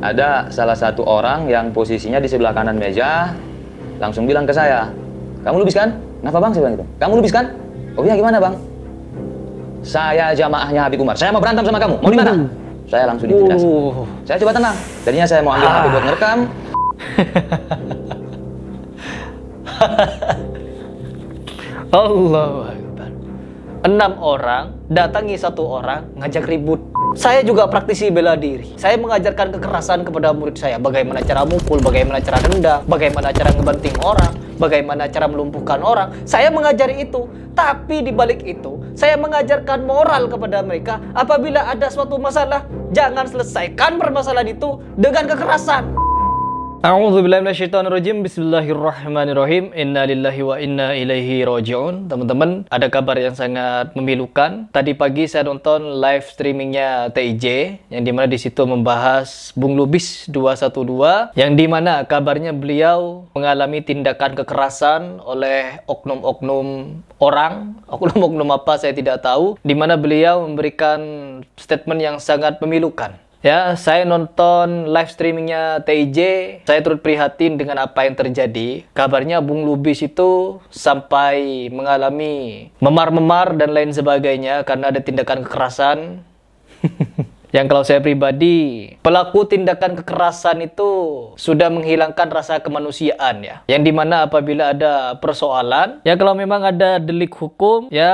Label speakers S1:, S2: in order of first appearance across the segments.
S1: ada salah satu orang yang posisinya di sebelah kanan meja, langsung bilang ke saya, "Kamu lubis kan?" "Kenapa bang?" Saya bilang gitu. "Kamu lubis kan?" "Oh iya, gimana bang?" "Saya jamaahnya Habib Umar, saya mau berantem sama kamu, mau di mana?" Saya langsung diintimidasi. Saya coba tenang, tadinya saya mau ambil HP buat ngerekam.
S2: Allahu Akbar. 6 orang datangi 1 orang ngajak ribut. Saya juga praktisi bela diri. Saya mengajarkan kekerasan kepada murid saya. Bagaimana cara mukul, bagaimana cara nendang, bagaimana cara ngebanting orang, bagaimana cara melumpuhkan orang. Saya mengajari itu. Tapi di balik itu, saya mengajarkan moral kepada mereka. Apabila ada suatu masalah, jangan selesaikan permasalahan itu dengan kekerasan. A'udzubillahi minasyaitonirrajim. Bismillahirrahmanirrahim. Inna lillahi wa inna ilaihi raji'un. Teman-teman, ada kabar yang sangat memilukan. Tadi pagi saya nonton live streamingnya TIJ, yang dimana di situ membahas Bung Lubis 212, yang dimana kabarnya beliau mengalami tindakan kekerasan oleh oknum-oknum orang, oknum-oknum apa saya tidak tahu, dimana beliau memberikan statement yang sangat memilukan. Ya, saya nonton live streamingnya TIJ, saya turut prihatin dengan apa yang terjadi. Kabarnya Bung Lubis itu sampai mengalami memar-memar dan lain sebagainya karena ada tindakan kekerasan. Yang kalau saya pribadi, pelaku tindakan kekerasan itu sudah menghilangkan rasa kemanusiaan ya. Yang dimana apabila ada persoalan, ya kalau memang ada delik hukum, ya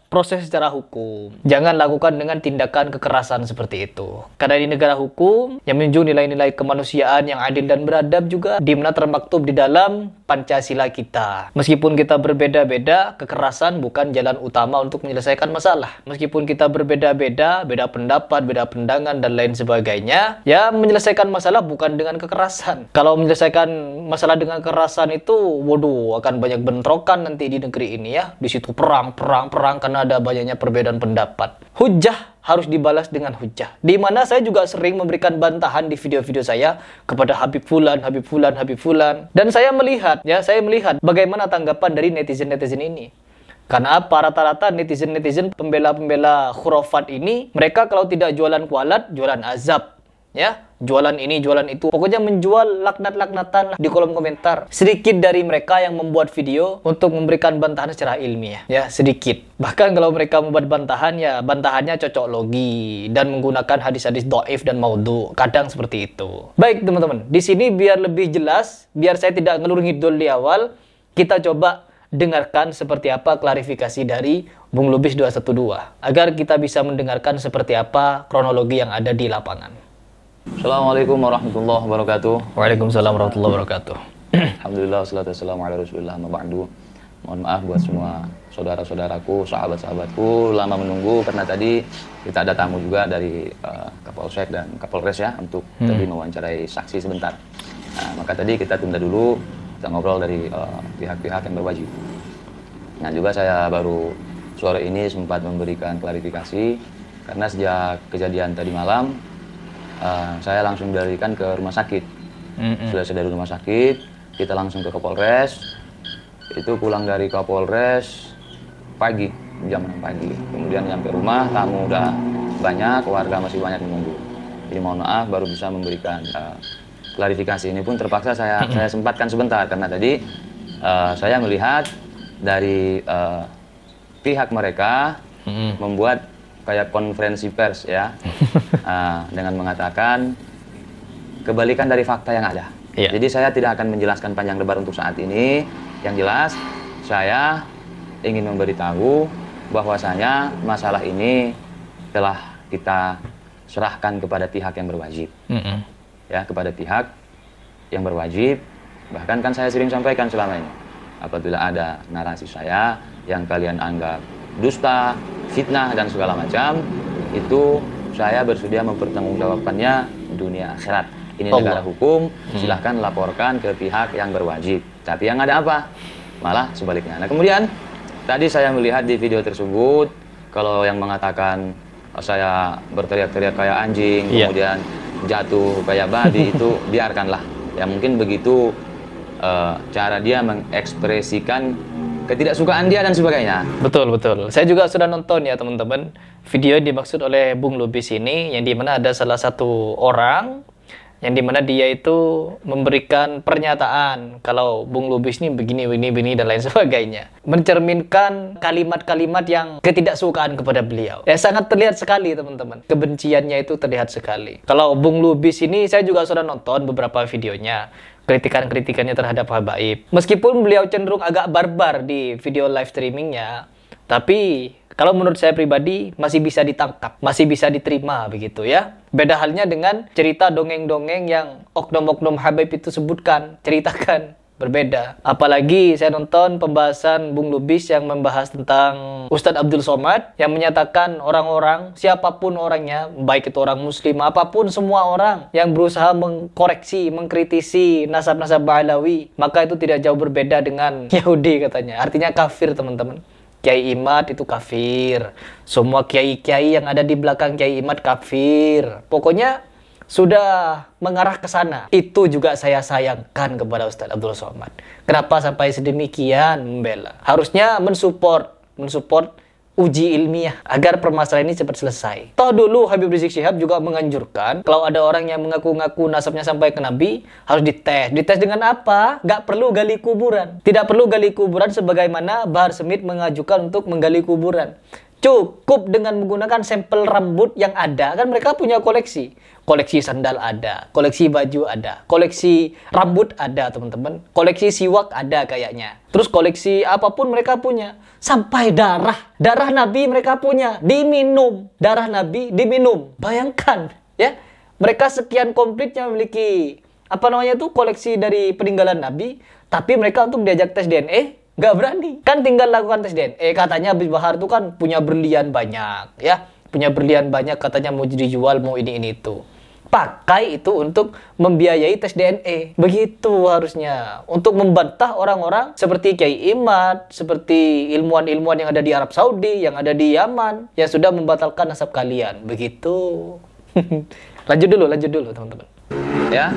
S2: proses secara hukum. Jangan lakukan dengan tindakan kekerasan seperti itu. Karena di negara hukum yang menunjukkan nilai-nilai kemanusiaan yang adil dan beradab juga dimana termaktub di dalam Pancasila kita. Meskipun kita berbeda-beda, kekerasan bukan jalan utama untuk menyelesaikan masalah. Meskipun kita berbeda-beda, beda pendapat, beda pandangan dan lain sebagainya, ya menyelesaikan masalah bukan dengan kekerasan. Kalau menyelesaikan masalah dengan kekerasan itu, waduh, akan banyak bentrokan nanti di negeri ini ya. Di situ perang karena ada banyaknya perbedaan pendapat. Hujjah harus dibalas dengan hujjah. Di mana saya juga sering memberikan bantahan di video-video saya kepada Habib Fulan. Dan saya melihat bagaimana tanggapan dari netizen-netizen ini. Karena apa? Rata-rata netizen-netizen pembela-pembela khurafat ini, mereka kalau tidak jualan kualat, jualan azab. Ya, jualan ini, jualan itu. Pokoknya menjual laknat-laknatan di kolom komentar. Sedikit dari mereka yang membuat video untuk memberikan bantahan secara ilmiah. Ya, sedikit. Bahkan kalau mereka membuat bantahan, ya bantahannya cocok logi dan menggunakan hadis-hadis dhaif dan maudhu. Kadang seperti itu. Baik, teman-teman. Di sini biar lebih jelas, biar saya tidak ngelur ngidul di awal, kita coba dengarkan seperti apa klarifikasi dari Bung Lubis 212 agar kita bisa mendengarkan seperti apa kronologi yang ada di lapangan.
S1: Assalamualaikum warahmatullahi wabarakatuh.
S2: Waalaikumsalam warahmatullahi wabarakatuh.
S1: Alhamdulillah, wassalatu wassalamu ala rasulillah, ma ba'du. Mohon maaf buat semua saudara-saudaraku, sahabat-sahabatku lama menunggu karena tadi kita ada tamu juga dari Kapolsek dan Kapolres ya untuk tadi mewawancarai saksi sebentar. Nah, maka tadi kita tunda dulu, kita ngobrol dari pihak-pihak yang berwajib. Nah, juga saya baru sore ini sempat memberikan klarifikasi karena sejak kejadian tadi malam saya langsung dilarikan ke rumah sakit. Sudah dari rumah sakit, kita langsung ke Kapolres. Itu pulang dari Kapolres pagi, jam 6 pagi. Kemudian sampai rumah, tamu udah banyak, warga masih banyak menunggu. Jadi mohon maaf baru bisa memberikan klarifikasi ini pun terpaksa saya sempatkan sebentar karena tadi saya melihat dari pihak mereka membuat kayak konferensi pers ya, dengan mengatakan kebalikan dari fakta yang ada. Iya. Jadi saya tidak akan menjelaskan panjang lebar untuk saat ini. Yang jelas saya ingin memberitahu bahwasanya masalah ini telah kita serahkan kepada pihak yang berwajib. Ya, kepada pihak yang berwajib. Bahkan kan saya sering sampaikan selama ini, apabila ada narasi saya yang kalian anggap dusta, fitnah dan segala macam, itu saya bersedia mempertanggungjawabkannya dunia akhirat. Ini negara hukum, silahkan laporkan ke pihak yang berwajib. Tapi yang ada apa? Malah sebaliknya. Nah, kemudian tadi saya melihat di video tersebut kalau yang mengatakan saya berteriak-teriak kayak anjing, kemudian jatuh kayak babi, itu biarkanlah. Ya mungkin begitu cara dia mengekspresikan ketidaksukaan dia dan sebagainya.
S2: Betul. Saya juga sudah nonton ya teman-teman video yang dimaksud oleh Bung Lubis ini, yang dimana ada salah satu orang yang dimana dia itu memberikan pernyataan kalau Bung Lubis ini begini dan lain sebagainya, mencerminkan kalimat-kalimat yang ketidaksukaan kepada beliau. Ya sangat terlihat sekali teman-teman, kebenciannya itu terlihat sekali. Kalau Bung Lubis ini saya juga sudah nonton beberapa videonya, kritikannya terhadap Habaib. Meskipun beliau cenderung agak barbar di video live streamingnya, tapi kalau menurut saya pribadi masih bisa ditangkap, masih bisa diterima begitu ya. Beda halnya dengan cerita dongeng-dongeng yang oknum-oknum Habaib itu sebutkan, ceritakan. Berbeda. Apalagi saya nonton pembahasan Bung Lubis yang membahas tentang Ustadz Abdul Somad yang menyatakan orang-orang, siapapun orangnya, baik itu orang muslim, apapun semua orang yang berusaha mengkoreksi, mengkritisi nasab-nasab Ba'alawi, maka itu tidak jauh berbeda dengan Yahudi katanya. Artinya kafir teman-teman. Kiai Imad itu kafir. Semua kiai-kiai yang ada di belakang Kiai Imad kafir. Pokoknya sudah mengarah ke sana. Itu juga saya sayangkan kepada Ustadz Abdul Somad. Kenapa sampai sedemikian membela? Harusnya mensupport uji ilmiah agar permasalahan ini cepat selesai. Toh dulu Habib Rizik Syihab juga menganjurkan kalau ada orang yang mengaku-ngaku nasabnya sampai ke Nabi harus dites. Dites dengan apa? Nggak perlu gali kuburan. Tidak perlu gali kuburan sebagaimana Bahar Smith mengajukan untuk menggali kuburan. Cukup dengan menggunakan sampel rambut yang ada, kan mereka punya koleksi. Koleksi sandal ada, koleksi baju ada, koleksi rambut ada teman-teman, koleksi siwak ada kayaknya. Terus koleksi apapun mereka punya. Sampai darah Nabi mereka punya, diminum. Darah Nabi diminum. Bayangkan ya, mereka sekian komplitnya memiliki koleksi dari peninggalan Nabi, tapi mereka untuk diajak tes DNA nggak berani. Kan tinggal lakukan tes DNA. Katanya Habib Bahar itu kan punya berlian banyak ya. Punya berlian banyak katanya mau dijual, mau ini itu. Pakai itu untuk membiayai tes DNA. Begitu harusnya. Untuk membantah orang-orang seperti Kiai Imad, seperti ilmuwan-ilmuwan yang ada di Arab Saudi, yang ada di Yaman, yang sudah membatalkan nasab kalian. Begitu. Lanjut dulu teman-teman.
S1: Ya.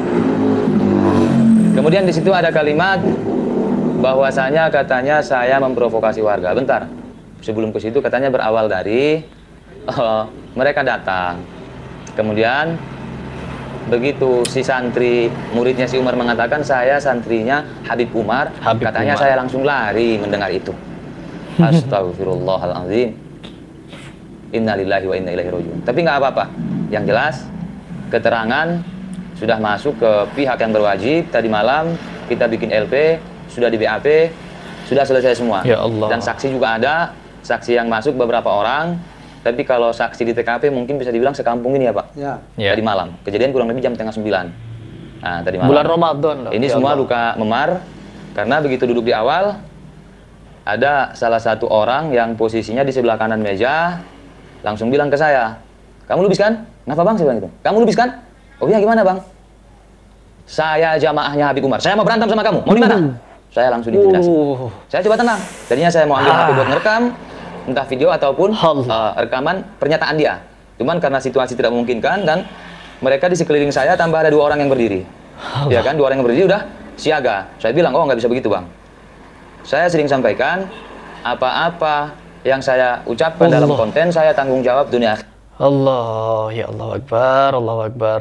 S1: Kemudian di situ ada kalimat bahwasanya katanya saya memprovokasi warga. Bentar, sebelum ke situ katanya berawal dari mereka datang. Kemudian begitu si santri muridnya si Umar mengatakan saya santrinya Habib Umar, katanya saya langsung lari mendengar itu. Astagfirullahaladzim. Innalillahi wa inna ilaihi raji'un. Tapi nggak apa-apa. Yang jelas keterangan sudah masuk ke pihak yang berwajib. Tadi malam kita bikin LP, sudah di BAP, sudah selesai semua.
S2: Ya Allah.
S1: Dan saksi juga ada, saksi yang masuk beberapa orang. Tapi kalau saksi di TKP mungkin bisa dibilang sekampung ini ya Pak. Ya. Tadi malam, kejadian kurang lebih jam 8:30. Nah, tadi malam.
S2: Bulan Ramadan.
S1: Ini ya semua Allah. Luka memar karena begitu duduk di awal ada salah satu orang yang posisinya di sebelah kanan meja langsung bilang ke saya, "Kamu Lubis kan?" "Kenapa Bang?" Saya bilang gitu. "Kamu Lubis kan?" "Oh iya, gimana Bang?" "Saya jamaahnya Habib Umar. Saya mau berantem sama kamu. Mau di mana?" Saya langsung diintimidasi. Saya coba tenang. Tadinya saya mau ambil HP buat ngerekam, entah video ataupun rekaman pernyataan dia. Cuman karena situasi tidak memungkinkan dan mereka di sekeliling saya tambah ada 2 orang yang berdiri. Ya kan, 2 orang yang berdiri udah siaga. Saya bilang, "Oh nggak bisa begitu Bang. Saya sering sampaikan apa-apa yang saya ucapkan dalam konten saya tanggung jawab dunia."
S2: Allah, ya Allah Akbar, Allah Akbar.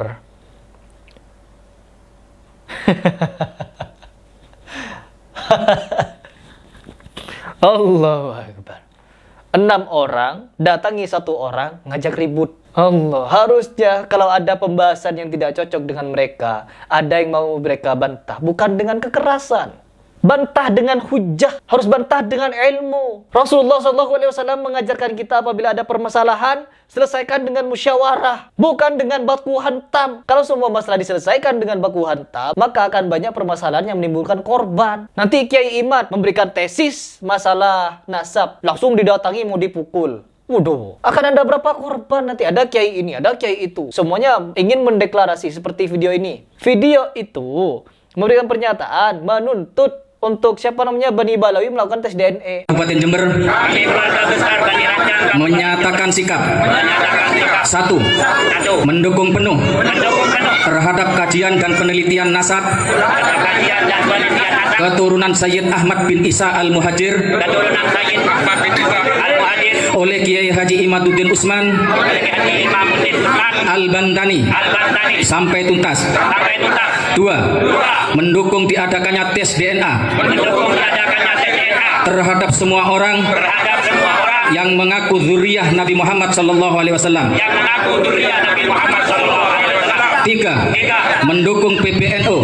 S2: Allahu Akbar. 6 orang datangi 1 orang ngajak ribut. Allah, harusnya kalau ada pembahasan yang tidak cocok dengan mereka, ada yang mau mereka bantah, bukan dengan kekerasan. Bantah dengan hujah, harus bantah dengan ilmu. Rasulullah SAW mengajarkan kita apabila ada permasalahan, selesaikan dengan musyawarah, bukan dengan baku hantam. Kalau semua masalah diselesaikan dengan baku hantam, maka akan banyak permasalahan yang menimbulkan korban. Nanti Kiai Imad memberikan tesis masalah nasab, langsung didatangi mau dipukul. Waduh, akan ada berapa korban nanti? Ada kiai ini, ada kiai itu. Semuanya ingin mendeklarasi seperti video ini. Video itu memberikan pernyataan, menuntut untuk Bani Balawi melakukan tes DNA.
S3: Kabupaten Jember kami keluarga besar Bani Rajang menyatakan sikap. 1. Mendukung penuh
S4: terhadap kajian dan penelitian nasab keturunan Sayyid Ahmad bin Isa Al-Muhajir oleh Kiai Haji Imaduddin Usman Al-Bantani sampai tuntas. 2. Mendukung diadakannya tes DNA terhadap semua orang yang mengaku zuriyah Nabi Muhammad sallallahu alaihi wasallam. 3. Mendukung PBNU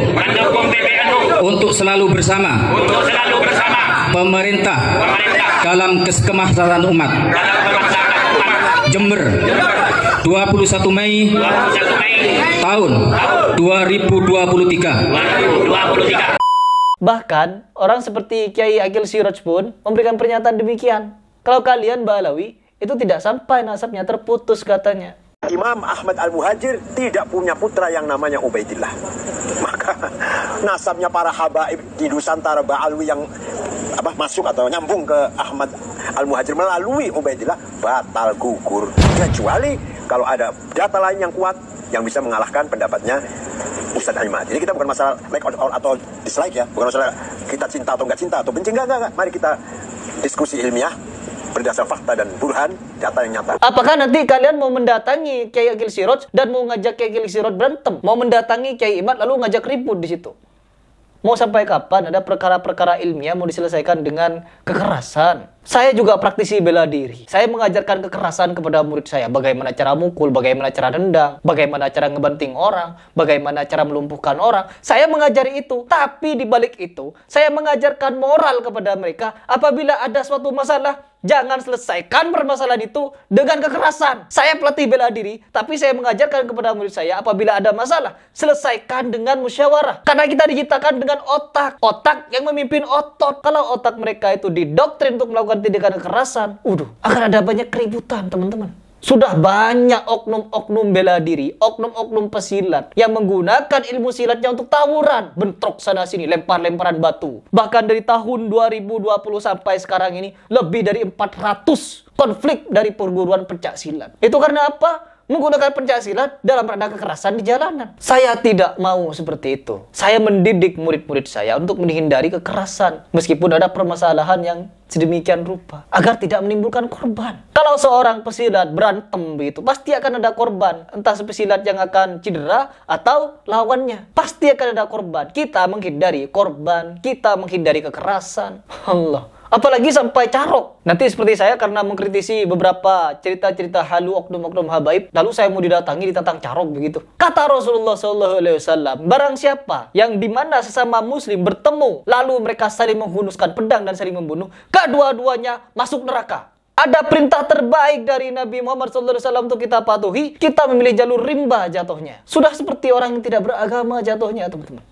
S4: untuk selalu bersama pemerintah dalam kemaslahatan umat. Jember, 21 Mei tahun 2023.
S2: Bahkan orang seperti Kiai Aqil Siraj pun memberikan pernyataan demikian. Kalau kalian Balawi itu tidak sampai nasabnya terputus katanya.
S5: Imam Ahmad Al-Muhajir tidak punya putra yang namanya Ubaidillah. Maka nasabnya para habaib di Nusantara Ba'alwi yang masuk atau nyambung ke Ahmad Al-Muhajir melalui Ubaidillah batal gugur. Kecuali kalau ada data lain yang kuat yang bisa mengalahkan pendapatnya Ustadz Ahmad. Jadi kita bukan masalah like atau dislike ya, bukan masalah kita cinta atau nggak cinta atau benci, enggak. Mari kita diskusi ilmiah berdasar fakta dan burhan, data yang nyata.
S2: Apakah nanti kalian mau mendatangi Kiai Aqil Siraj dan mau ngajak Kiai Aqil Siraj berantem? Mau mendatangi Kiai Imad lalu ngajak ribut di situ? Mau sampai kapan ada perkara-perkara ilmiah mau diselesaikan dengan kekerasan? Saya juga praktisi bela diri. Saya mengajarkan kekerasan kepada murid saya. Bagaimana cara mukul, bagaimana cara nendang, bagaimana cara ngebanting orang, bagaimana cara melumpuhkan orang. Saya mengajari itu. Tapi di balik itu, saya mengajarkan moral kepada mereka. Apabila ada suatu masalah, jangan selesaikan permasalahan itu dengan kekerasan. Saya pelatih bela diri, tapi saya mengajarkan kepada murid saya, apabila ada masalah, selesaikan dengan musyawarah. Karena kita diciptakan dengan otak. Otak yang memimpin otot. Kalau otak mereka itu didoktrin untuk melakukan tindakan kekerasan, akan ada banyak keributan, teman-teman. Sudah banyak oknum-oknum bela diri, oknum-oknum pesilat yang menggunakan ilmu silatnya untuk tawuran, bentrok sana-sini, lempar-lemparan batu. Bahkan dari tahun 2020 sampai sekarang ini, lebih dari 400 konflik dari perguruan pencak silat. Itu karena apa? Menggunakan pencak silat dalam rangka kekerasan di jalanan. Saya tidak mau seperti itu. Saya mendidik murid-murid saya untuk menghindari kekerasan. Meskipun ada permasalahan yang sedemikian rupa. Agar tidak menimbulkan korban. Kalau seorang pesilat berantem begitu, pasti akan ada korban. Entah pesilat yang akan cedera atau lawannya. Pasti akan ada korban. Kita menghindari korban. Kita menghindari kekerasan. Allah. Apalagi sampai carok. Nanti seperti saya karena mengkritisi beberapa cerita-cerita halu oknum-oknum habaib, lalu saya mau didatangi ditantang carok begitu. Kata Rasulullah SAW, barang siapa yang dimana sesama muslim bertemu, lalu mereka saling menghunuskan pedang dan saling membunuh, kedua-duanya masuk neraka. Ada perintah terbaik dari Nabi Muhammad SAW untuk kita patuhi, kita memilih jalur rimba jatuhnya. Sudah seperti orang yang tidak beragama jatuhnya, teman-teman.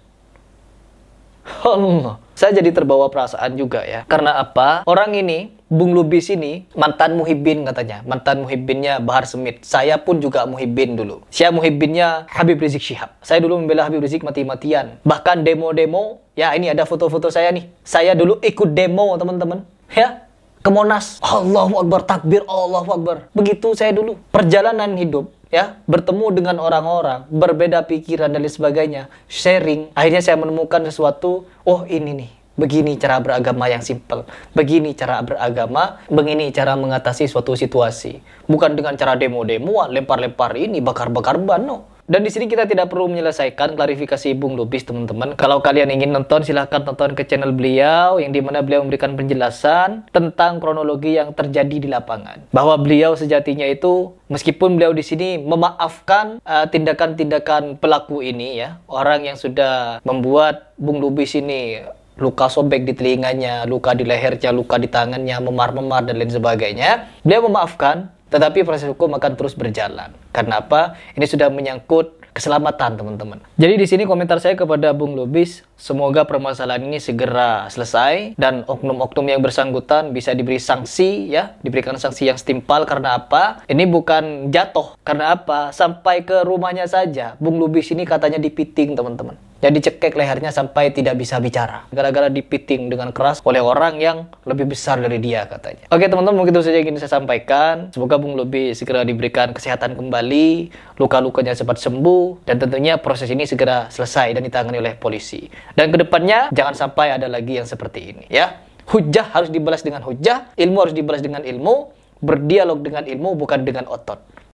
S2: Allah. Saya jadi terbawa perasaan juga ya. Karena apa? Orang ini, Bung Lubis ini, mantan muhibbin katanya. Mantan muhibbinnya Bahar Smith. Saya pun juga muhibbin dulu. Saya muhibbinnya Habib Rizik Syihab. Saya dulu membela Habib Rizik mati-matian. Bahkan demo-demo, ya ini ada foto-foto saya nih. Saya dulu ikut demo, teman-teman. Ya, ke Monas. Allahu Akbar, takbir, Allahu Akbar. Begitu saya dulu. Perjalanan hidup. Ya, bertemu dengan orang-orang, berbeda pikiran dan lain sebagainya, sharing. Akhirnya saya menemukan sesuatu, oh ini nih, begini cara beragama yang simpel, begini cara beragama, begini cara mengatasi suatu situasi. Bukan dengan cara demo-demoan, lempar-lempar ini, bakar-bakar ban, no. Dan di sini kita tidak perlu menyelesaikan klarifikasi Bung Lubis, teman-teman. Kalau kalian ingin nonton, silahkan tonton ke channel beliau, yang dimana beliau memberikan penjelasan tentang kronologi yang terjadi di lapangan. Bahwa beliau sejatinya itu, meskipun beliau di sini memaafkan tindakan-tindakan pelaku ini, ya, orang yang sudah membuat Bung Lubis ini luka sobek di telinganya, luka di lehernya, luka di tangannya, memar-memar dan lain sebagainya. Beliau memaafkan. Tetapi proses hukum akan terus berjalan. Karena apa? Ini sudah menyangkut keselamatan, teman-teman. Jadi di sini komentar saya kepada Bung Lubis, semoga permasalahan ini segera selesai dan oknum-oknum yang bersangkutan bisa diberi sanksi, ya, diberikan sanksi yang setimpal. Karena apa? Ini bukan jatuh. Karena apa? Sampai ke rumahnya saja Bung Lubis ini katanya dipiting, teman-teman. yang dicekek lehernya sampai tidak bisa bicara gara-gara dipiting dengan keras oleh orang yang lebih besar dari dia katanya. Oke teman-teman, mungkin itu saja yang ingin saya sampaikan. Semoga Bung Lubi segera diberikan kesehatan kembali, luka-lukanya cepat sembuh, dan tentunya proses ini segera selesai dan ditangani oleh polisi. Dan kedepannya jangan sampai ada lagi yang seperti ini ya. Hujah harus dibalas dengan hujah, ilmu harus dibalas dengan ilmu, berdialog dengan ilmu bukan dengan otot.